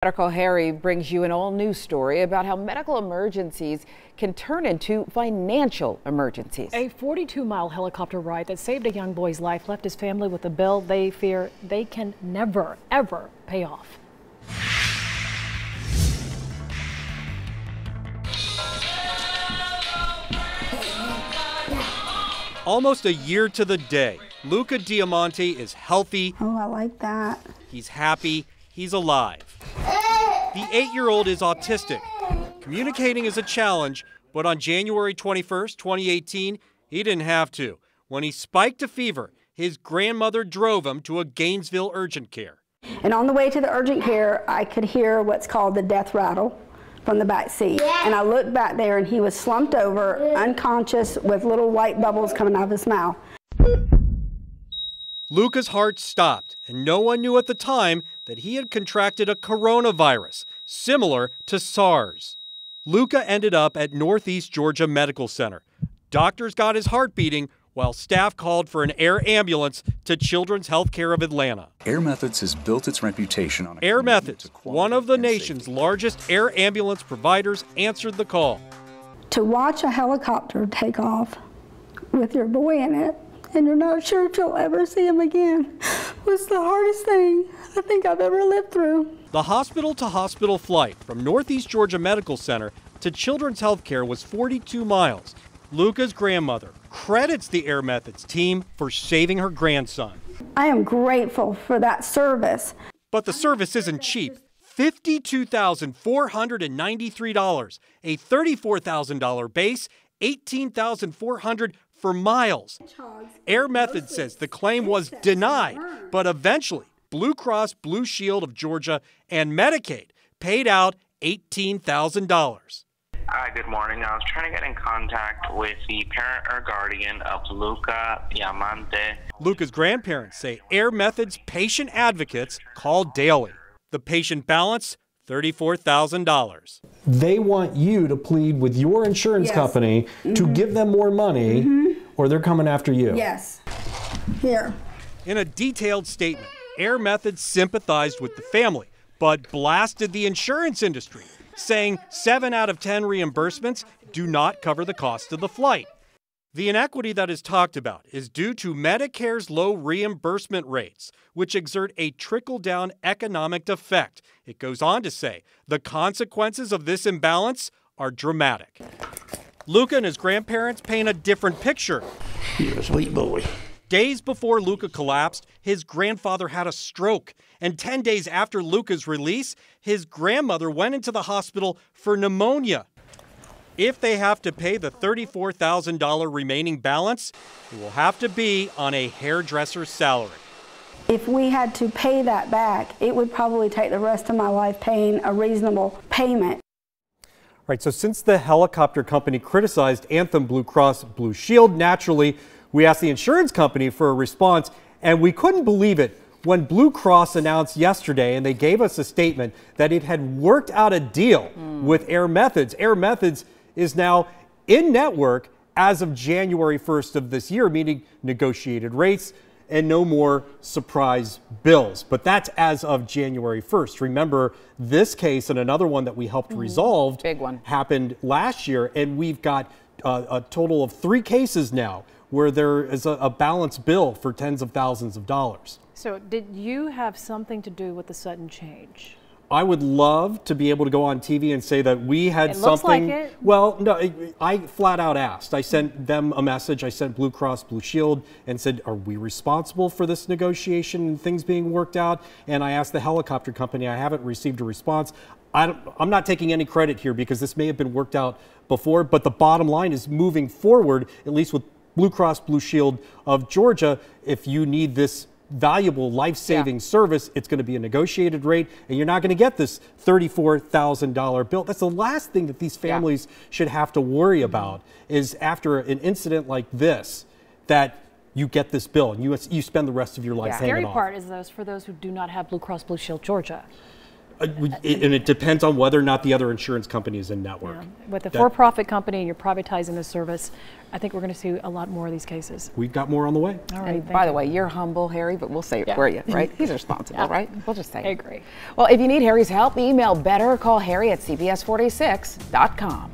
Medical Harry brings you an all-new story about how medical emergencies can turn into financial emergencies. A 42-mile helicopter ride that saved a young boy's life left his family with a bill they fear they can never, ever pay off. Almost a year to the day, Luca Diamante is healthy. Oh, I like that. He's happy. He's alive. The 8-year-old is autistic. Communicating is a challenge, but on January 21st, 2018, he didn't have to. When he spiked a fever, his grandmother drove him to a Gainesville urgent care. And on the way to the urgent care, I could hear what's called the death rattle from the back seat. And I looked back there and he was slumped over, unconscious, with little white bubbles coming out of his mouth. Luca's heart stopped, and no one knew at the time that he had contracted a coronavirus, similar to SARS. Luca ended up at Northeast Georgia Medical Center. Doctors got his heart beating while staff called for an air ambulance to Children's Healthcare of Atlanta. Air Methods has built its reputation on Air Methods, one of the nation's largest air ambulance providers, answered the call. To watch a helicopter take off with your boy in it, and you're not sure if you'll ever see him again, was the hardest thing I think I've ever lived through. The hospital-to-hospital flight from Northeast Georgia Medical Center to Children's Healthcare was 42 miles. Luca's grandmother credits the Air Methods team for saving her grandson. I am grateful for that service. But the service isn't cheap. $52,493, a $34,000 base, $18,400 for miles. Air Methods says the claim was denied, but eventually Blue Cross Blue Shield of Georgia and Medicaid paid out $18,000. Hi, good morning. I was trying to get in contact with the parent or guardian of Luca Diamante. Luca's grandparents say Air Methods patient advocates call daily. The patient balance, $34,000. They want you to plead with your insurance company to give them more money, or they're coming after you. Yes. Here. In a detailed statement, Air Methods sympathized with the family, but blasted the insurance industry, saying 7 out of 10 reimbursements do not cover the cost of the flight. The inequity that is talked about is due to Medicare's low reimbursement rates, which exert a trickle-down economic effect. It goes on to say the consequences of this imbalance are dramatic. Luca and his grandparents paint a different picture. You're a sweet boy. Days before Luca collapsed, his grandfather had a stroke, and 10 days after Luca's release, his grandmother went into the hospital for pneumonia. If they have to pay the $34,000 remaining balance, it will have to be on a hairdresser's salary. If we had to pay that back, it would probably take the rest of my life paying a reasonable payment. Right, so since the helicopter company criticized Anthem Blue Cross Blue Shield, naturally, we asked the insurance company for a response, and we couldn't believe it when Blue Cross announced yesterday, and they gave us a statement, that it had worked out a deal with Air Methods. Air Methods is now in network as of January 1st of this year, meaning negotiated rates and no more surprise bills. But that's as of January 1st. Remember, this case and another one that we helped resolve happened last year, and we've got a total of 3 cases now where there is a balanced bill for tens of thousands of dollars. So did you have something to do with the sudden change? I would love to be able to go on TV and say that we had something. Looks like it. Well, no, I flat out asked. I sent them a message. I sent Blue Cross Blue Shield and said, are we responsible for this negotiation and things being worked out? And I asked the helicopter company. I haven't received a response. I'm not taking any credit here because this may have been worked out before, but the bottom line is moving forward, at least with Blue Cross Blue Shield of Georgia, if you need this valuable life-saving service, it's going to be a negotiated rate, and you're not going to get this $34,000 bill. That's the last thing that these families should have to worry about, is after an incident like this, that you get this bill and you spend the rest of your life paying it off. The scary part is for those who do not have Blue Cross Blue Shield Georgia. And it depends on whether or not the other insurance company is in network. Yeah. With a for-profit company and you're privatizing the service, I think we're going to see a lot more of these cases. We've got more on the way. All right. By the way, you're humble, Harry, but we'll say it for you, right? He's responsible, right? We'll just say it. I agree. Well, if you need Harry's help, email better or call Harry at cbs46.com.